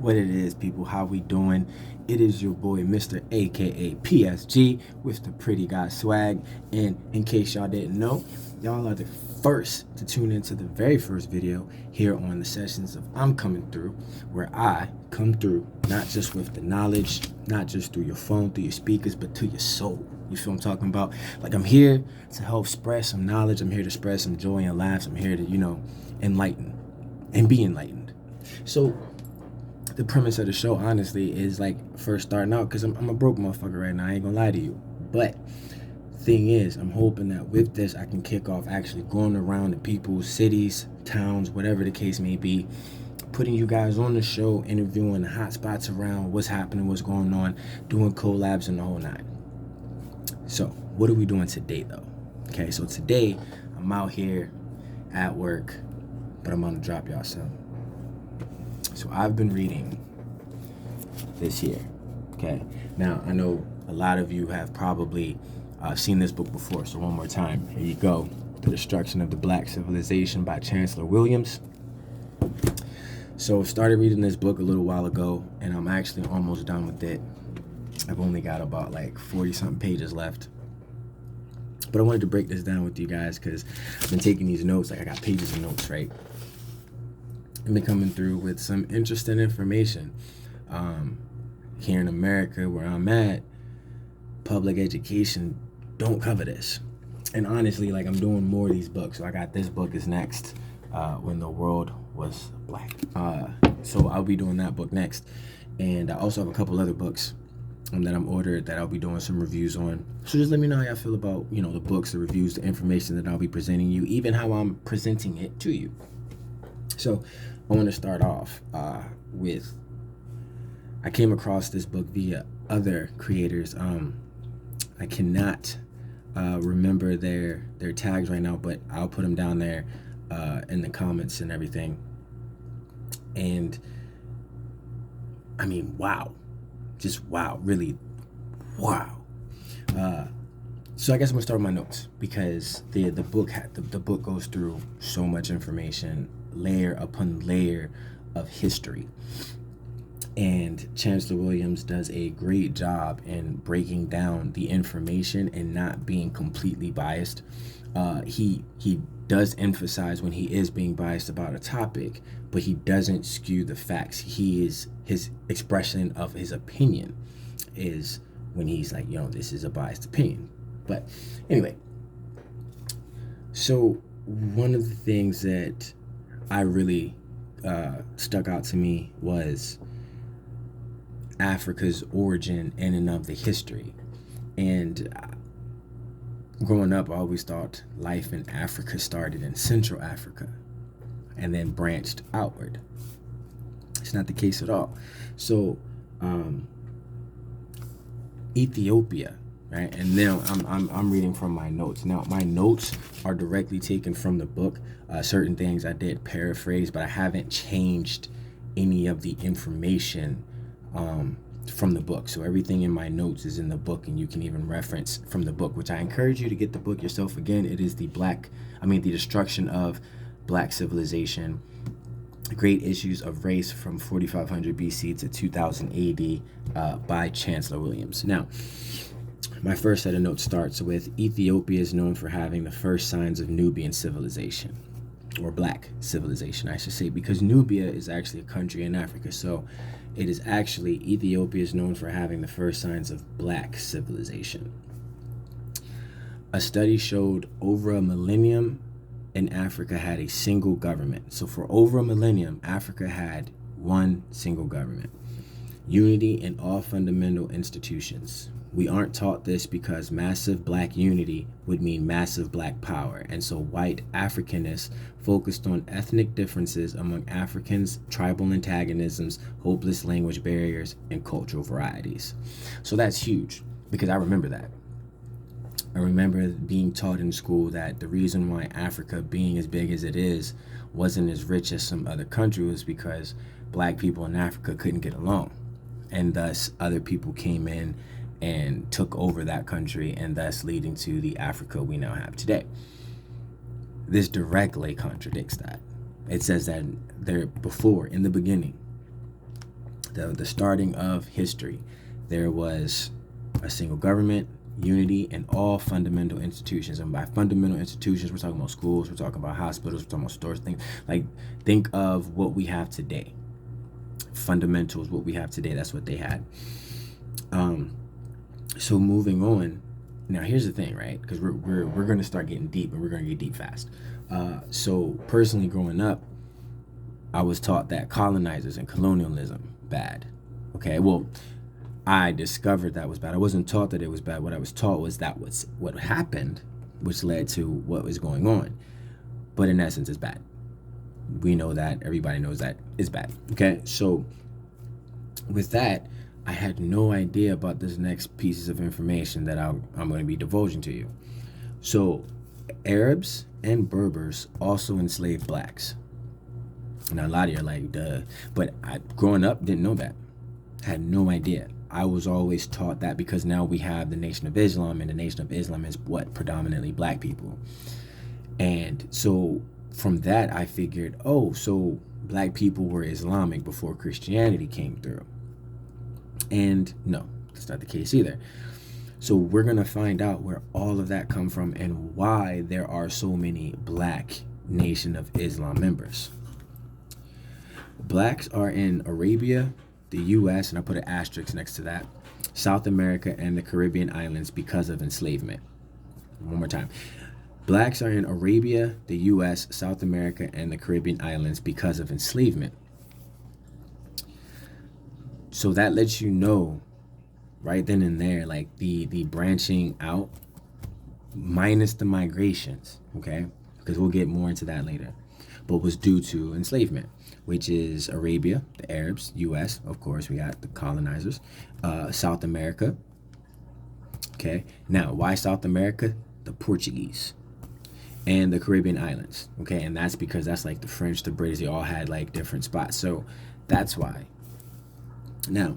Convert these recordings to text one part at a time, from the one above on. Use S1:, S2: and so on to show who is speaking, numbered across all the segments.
S1: What it is, people, how we doing? It is your boy, Mr. AKA PSG, with the Pretty Guy swag. And in case y'all didn't know, y'all are the first to tune into the very first video here on the sessions of I'm Coming Through, where I come through not just with the knowledge, not just through your phone, through your speakers, but to your soul. You feel what I'm talking about? Like, I'm here to help spread some knowledge. I'm here to spread some joy and laughs. I'm here to, enlighten and be enlightened. So the premise of the show, honestly, is like first starting out, because I'm a broke motherfucker right now. I ain't gonna lie to you. But thing is, I'm hoping that with this, I can kick off actually going around to people's cities, towns, whatever the case may be, putting you guys on the show, interviewing the hot spots around, what's happening, what's going on, doing collabs and the whole nine. So what are we doing today, though? Okay, so today I'm out here at work, but I'm gonna drop y'all some. So I've been reading this year, okay? Now, I know a lot of you have probably seen this book before, so one more time, here you go. The Destruction of the Black Civilization by Chancellor Williams. So started reading this book a little while ago, and I'm actually almost done with it. I've only got about like 40-something pages left. But I wanted to break this down with you guys because I've been taking these notes, like I got pages of notes, right? I've been coming through with some interesting information. Here in America, where I'm at, public education don't cover this. And honestly, like, I'm doing more of these books. So I got this book is next, When the World Was Black. So I'll be doing that book next. And I also have a couple other books that I'm ordered that I'll be doing some reviews on. So just let me know how y'all feel about, the books, the reviews, the information that I'll be presenting you, even how I'm presenting it to you. So I want to start off with, I came across this book via other creators. I cannot remember their tags right now, but I'll put them down there in the comments and everything. And I mean, wow. Just wow, really, wow. So I guess I'm gonna start with my notes, because the book goes through so much information, layer upon layer of history. And Chancellor Williams does a great job in breaking down the information and not being completely biased. He does emphasize when he is being biased about a topic, but he doesn't skew the facts. His expression of his opinion is when he's like, this is a biased opinion. But anyway, so one of the things that I really stuck out to me was Africa's origin in and of the history. And growing up, I always thought life in Africa started in Central Africa and then branched outward. It's not the case at all. So Ethiopia, right? And now I'm reading from my notes. Now my notes are directly taken from the book. Certain things I did paraphrase, but I haven't changed any of the information from the book. So everything in my notes is in the book, and you can even reference from the book, which I encourage you to get the book yourself. Again, it is the Destruction of Black Civilization, Great Issues of Race from 4500 BC to 2000 AD by Chancellor Williams. Now, my first set of notes starts with Ethiopia is known for having the first signs of Nubian civilization, or Black civilization, I should say, because Nubia is actually a country in Africa. So it is actually, Ethiopia is known for having the first signs of Black civilization. A study showed over a millennium in Africa had a single government. So for over a millennium, Africa had one single government. Unity in all fundamental institutions. We aren't taught this because massive Black unity would mean massive Black power. And so white Africanists focused on ethnic differences among Africans, tribal antagonisms, hopeless language barriers, and cultural varieties. So that's huge, because I remember that. I remember being taught in school that the reason why Africa, being as big as it is, wasn't as rich as some other countries was because Black people in Africa couldn't get along. And thus other people came in and took over that country, and thus leading to the Africa we now have today. This directly contradicts that. It says that there before, in the beginning, the starting of history, there was a single government, unity, and all fundamental institutions. And by fundamental institutions, we're talking about schools, we're talking about hospitals, we're talking about stores, things like, think of what we have today. Fundamentals, what we have today, that's what they had. So moving on, now here's the thing, right? Because we're going to start getting deep, and we're going to get deep fast. So personally, growing up, I was taught that colonizers and colonialism bad. Okay, well, I discovered that was bad. I wasn't taught that it was bad. What I was taught was that was what happened, which led to what was going on. But in essence, it's bad. We know that. Everybody knows that it's bad. Okay, so with that, I had no idea about this next pieces of information that I'm going to be divulging to you. So Arabs and Berbers also enslaved blacks. Now a lot of you are like, duh. But I, growing up, didn't know that. Had no idea. I was always taught that because now we have the Nation of Islam, and the Nation of Islam is what? Predominantly black people. And so from that, I figured, oh, so black people were Islamic before Christianity came through. And no, that's not the case either. So we're going to find out where all of that come from and why there are so many black Nation of Islam members. Blacks are in Arabia, the U.S., and I put an asterisk next to that, South America, and the Caribbean islands because of enslavement. One more time. Blacks are in Arabia, the U.S., South America, and the Caribbean islands because of enslavement. So that lets you know right then and there, like the branching out minus the migrations, okay? Because we'll get more into that later. But was due to enslavement, which is Arabia, the Arabs, U.S., of course, we got the colonizers, South America, okay? Now, why South America? The Portuguese. And the Caribbean islands, okay? And that's because that's like the French, the British, they all had like different spots. So that's why. Now,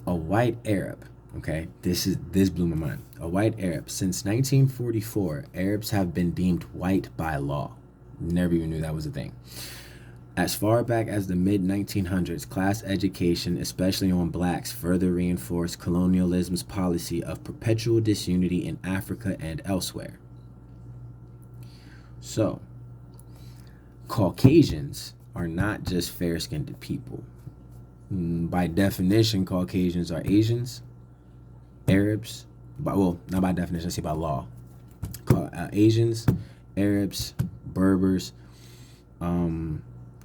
S1: a white Arab, okay? This blew my mind. A white Arab. Since 1944, Arabs have been deemed white by law. Never even knew that was a thing. As far back as the mid-1900s, class education, especially on blacks, further reinforced colonialism's policy of perpetual disunity in Africa and elsewhere. So, Caucasians are not just fair-skinned people. By definition, Caucasians are Asians, Arabs, well, not by definition, I say by law. Asians, Arabs, Berbers,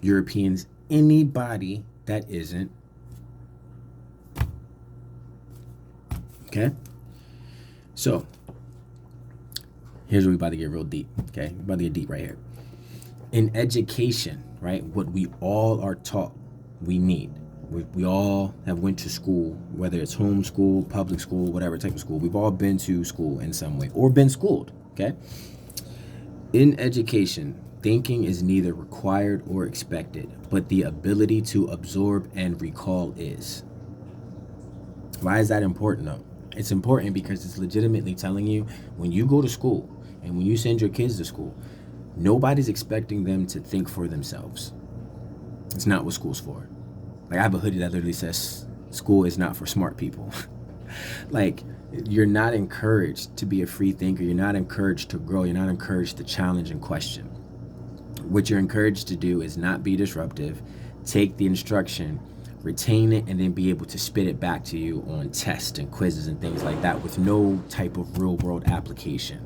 S1: Europeans, anybody that isn't. Okay? So, here's where we're about to get real deep. Okay? We're about to get deep right here. In education, right, what we all are taught we need. We all have went to school, whether it's homeschool, public school, whatever type of school. We've all been to school in some way or been schooled, okay? In education, thinking is neither required or expected, but the ability to absorb and recall is. Why is that important though? It's important because it's legitimately telling you when you go to school and when you send your kids to school, nobody's expecting them to think for themselves. It's not what school's for. Like, I have a hoodie that literally says, school is not for smart people. Like, you're not encouraged to be a free thinker. You're not encouraged to grow. You're not encouraged to challenge and question. What you're encouraged to do is not be disruptive, take the instruction, retain it, and then be able to spit it back to you on tests and quizzes and things like that with no type of real world application.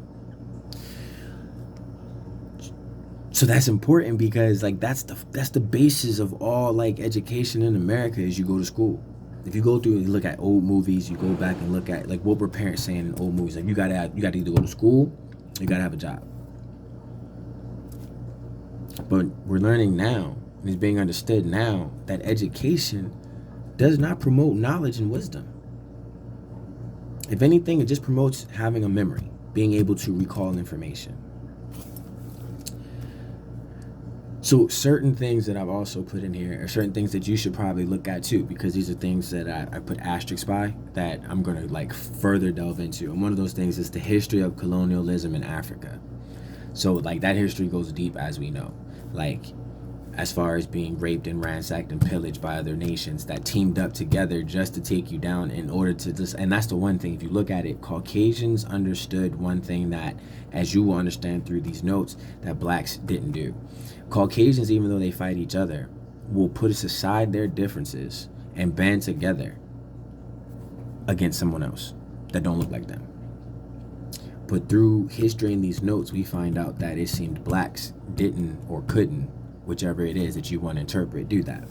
S1: So that's important because like that's the basis of all like education in America is you go to school. If you go through and look at old movies, you go back and look at like what were parents saying in old movies, like you gotta either go to school, you gotta have a job. But we're learning now, and it's being understood now that education does not promote knowledge and wisdom. If anything, it just promotes having a memory, being able to recall information. So certain things that I've also put in here are certain things that you should probably look at too, because these are things that I put asterisks by that I'm going to like further delve into. And one of those things is the history of colonialism in Africa. So like that history goes deep, as we know. Like as far as being raped and ransacked and pillaged by other nations that teamed up together just to take you down in order to just, and that's the one thing, if you look at it, Caucasians understood one thing that, as you will understand through these notes, that blacks didn't do. Caucasians, even though they fight each other, will put aside their differences and band together against someone else that don't look like them. But through history and these notes, we find out that it seemed blacks didn't or couldn't, whichever it is that you want to interpret, do that.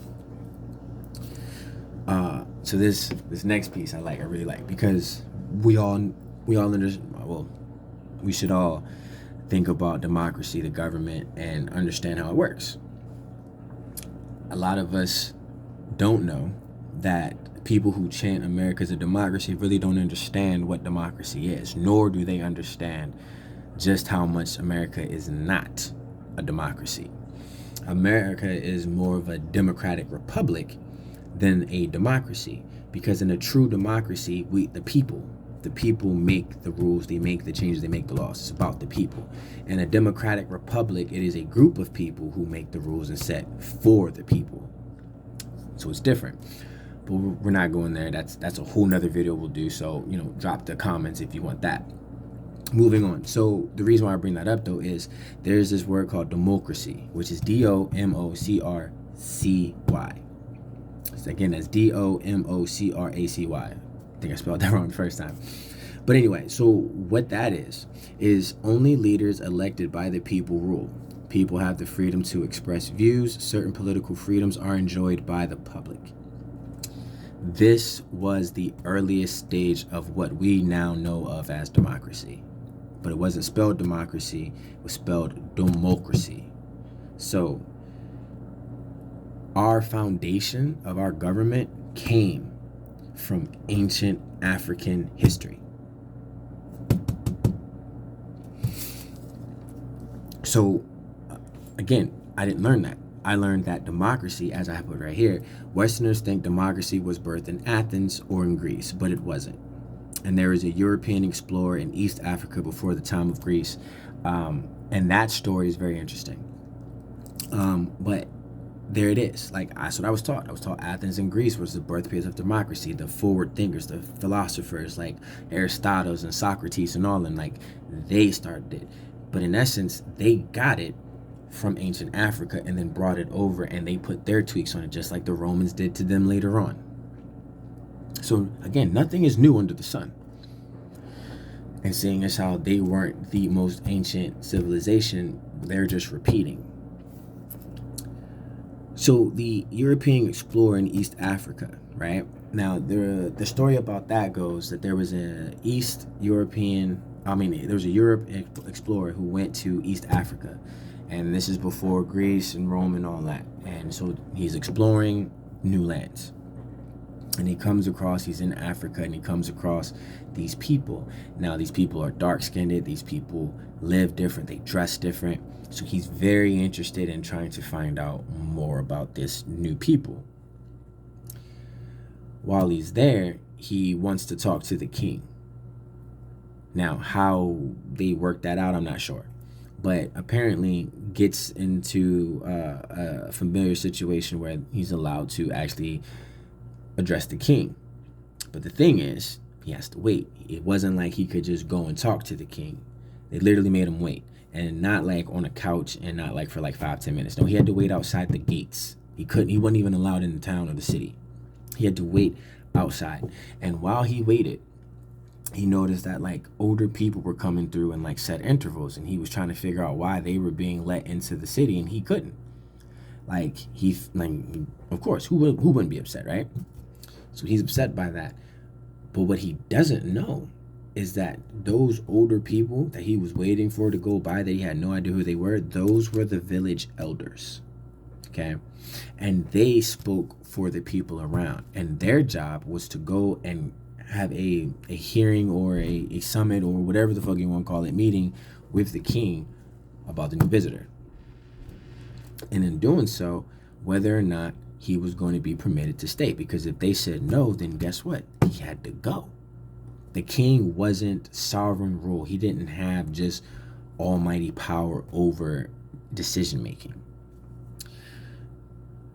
S1: So this next piece I really like, because we all understand. Well, we should all think about democracy, the government, and understand how it works. A lot of us don't know that people who chant America's a democracy really don't understand what democracy is, nor do they understand just how much America is not a democracy. America is more of a democratic republic than a democracy, because in a true democracy, the people make the rules, they make the changes, they make the laws. It's about the people. In a democratic republic, it is a group of people who make the rules and set for the people. So it's different. But we're not going there. That's a whole nother video we'll do. So, drop the comments if you want that. Moving on. So the reason why I bring that up, though, is there's this word called democracy, which is DOMOCRCY. So again, that's DOMOCRACY. I think I spelled that wrong the first time. But anyway, so what that is only leaders elected by the people rule. People have the freedom to express views. Certain political freedoms are enjoyed by the public. This was the earliest stage of what we now know of as democracy. But it wasn't spelled democracy, it was spelled democracy. So our foundation of our government came from ancient African history. So again, I didn't learn that. I learned that democracy, as I put right here, Westerners think democracy was birthed in Athens or in Greece, but it wasn't. And there is a European explorer in East Africa before the time of Greece. And that story is very interesting. But there it is. That's what I was taught. I was taught Athens and Greece was the birthplace of democracy. The forward thinkers, the philosophers like Aristotle and Socrates and all of them, they started it. But in essence, they got it from ancient Africa and then brought it over, and they put their tweaks on it, just like the Romans did to them later on. So again, nothing is new under the sun. And seeing as how they weren't the most ancient civilization, they're just repeating. So the European explorer in East Africa, right? Now the story about that goes that there was there was a Europe explorer who went to East Africa. And this is before Greece and Rome and all that. And so he's exploring new lands. And he's in Africa, and he comes across these people. Now, these people are dark-skinned. These people live different. They dress different. So he's very interested in trying to find out more about this new people. While he's there, he wants to talk to the king. Now, how they work that out, I'm not sure. But apparently gets into a familiar situation where he's allowed to actually address the king. But the thing is, he has to wait. It wasn't like he could just go and talk to the king. They literally made him wait. And not on a couch and not for 5-10 minutes. No, he had to wait outside the gates. He wasn't even allowed in the town or the city. He had to wait outside. And while he waited, he noticed that older people were coming through in set intervals, and he was trying to figure out why they were being let into the city, and he couldn't. Of course, who wouldn't be upset, right? So he's upset by that. But what he doesn't know is that those older people that he was waiting for to go by, that he had no idea who they were, those were the village elders. Okay? And they spoke for the people around, and their job was to go and have a hearing or a summit or whatever the fuck you want to call it, meeting with the king about the new visitor. And in doing so, whether or not he was going to be permitted to stay. Because if they said no, then guess what? He had to go. The king wasn't sovereign rule. He didn't have just almighty power over decision making.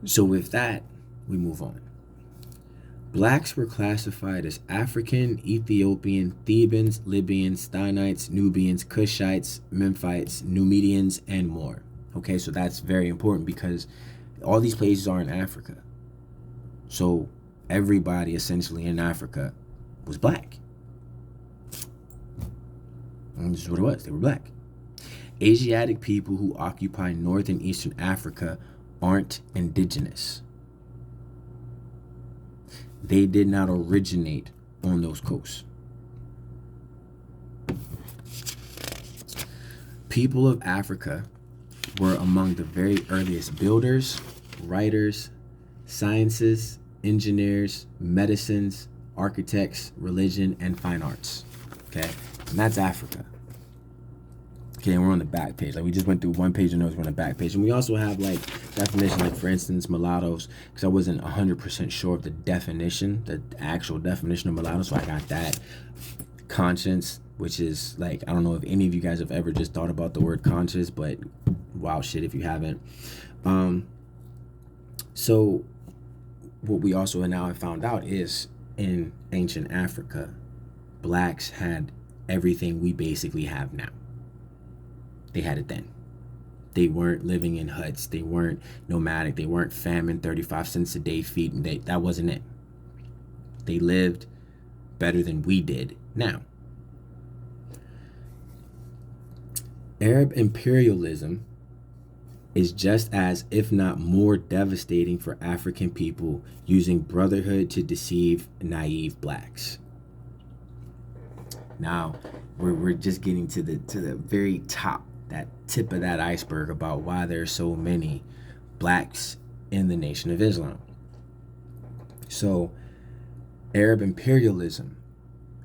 S1: So with that, we move on. Blacks were classified as African, Ethiopian, Thebans, Libyans, Steinites, Nubians, Cushites, Memphites, Numidians, and more. Okay, so that's very important because all these places are in Africa. So everybody essentially in Africa was black. And this is what it was. They were black. Asiatic people who occupy North and Eastern Africa aren't indigenous. They did not originate on those coasts. People of Africa were among the very earliest builders, writers, sciences, engineers, medicines, architects, religion, and fine arts. Okay, and that's Africa. Okay, and we're on the back page. Like, we just went through one page of notes, we're on the back page. And we also have, like, definition, like, for instance, mulattoes, because I wasn't 100% sure of the definition, the actual definition of mulatto, so I got that. Conscience, which is, like, I don't know if any of you guys have ever just thought about the word conscious, but wow, shit if you haven't. So what we also now have found out is in ancient Africa, blacks had everything we basically have now. They had it then. They weren't living in huts. They weren't nomadic. They weren't famine, 35 cents a day feeding. That wasn't it. They lived better than we did now. Arab imperialism is just as, if not more, devastating for African people, using brotherhood to deceive naive blacks. Now, we're just getting to the very top, that tip of that iceberg about why there's so many blacks in the Nation of Islam. So Arab imperialism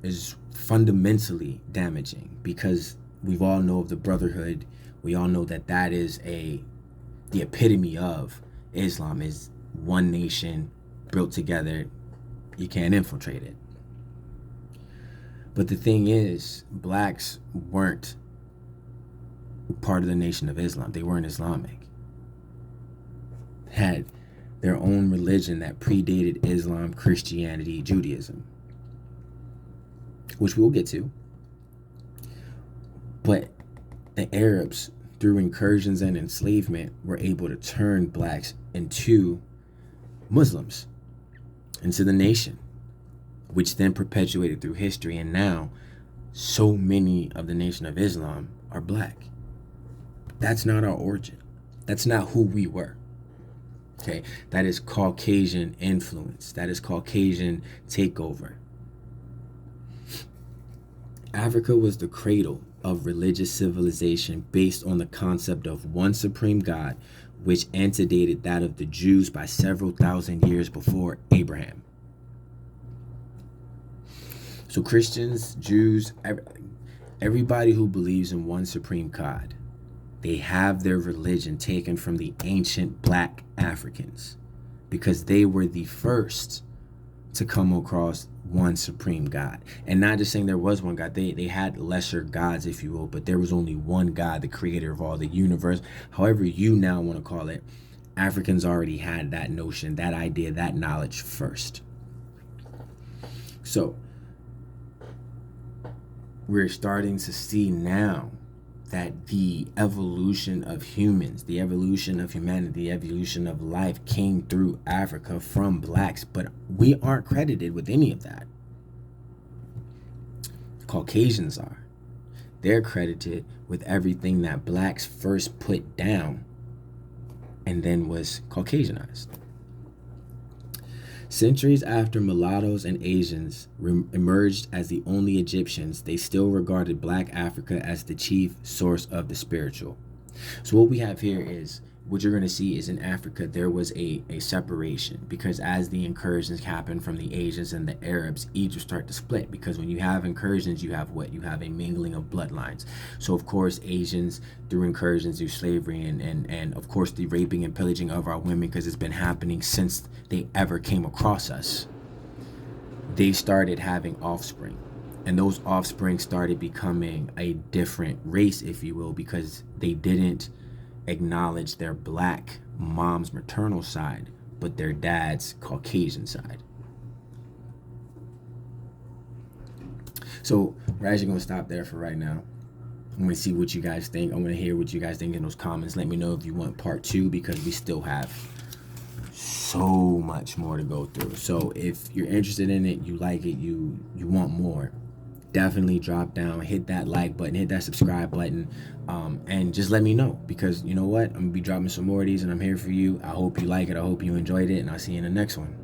S1: is fundamentally damaging because we've all know of the brotherhood. We all know that is the epitome of Islam, is one nation built together. You can't infiltrate it. But the thing is, blacks weren't part of the Nation of Islam. They weren't Islamic. They had their own religion that predated Islam, Christianity, Judaism, which we'll get to. But the Arabs, through incursions and enslavement, were able to turn blacks into Muslims, into the nation, which then perpetuated through history. And now so many of the Nation of Islam are black. That's not our origin. That's not who we were. Okay, that is Caucasian influence. That is Caucasian takeover. Africa was the cradle of religious civilization based on the concept of one supreme God, which antedated that of the Jews by several thousand years before Abraham. So Christians, Jews, everybody who believes in one supreme God, they have their religion taken from the ancient black Africans because they were the first to come across one supreme God. And not just saying there was one God, they had lesser gods, if you will, but there was only one God, the creator of all, the universe, however you now want to call it. Africans already had that notion, that idea, that knowledge first. So we're starting to see now that the evolution of humans, the evolution of humanity, the evolution of life came through Africa from blacks, but we aren't credited with any of that. Caucasians are. They're credited with everything that blacks first put down and then was Caucasianized. Centuries after mulattoes and Asians emerged as the only Egyptians, they still regarded Black Africa as the chief source of the spiritual. So what we have here is, what you're going to see is in Africa, there was a separation, because as the incursions happened from the Asians and the Arabs, Egypt started to split, because when you have incursions, you have what? You have a mingling of bloodlines. So of course, Asians through incursions, through slavery, and of course the raping and pillaging of our women, because it's been happening since they ever came across us. They started having offspring. And those offspring started becoming a different race, if you will, because they didn't acknowledge their black mom's maternal side, but their dad's Caucasian side. So we're actually going to stop there for right now. I'm going to see what you guys think. I'm going to hear what you guys think in those comments. Let me know if you want part 2, because we still have so much more to go through. So if you're interested in it, you like it, you want more, definitely drop down, hit that like button, hit that subscribe button, and just let me know, because you know what, I'm going to be dropping some more of these, and I'm here for you. I hope you like it. I hope you enjoyed it, and I'll see you in the next one.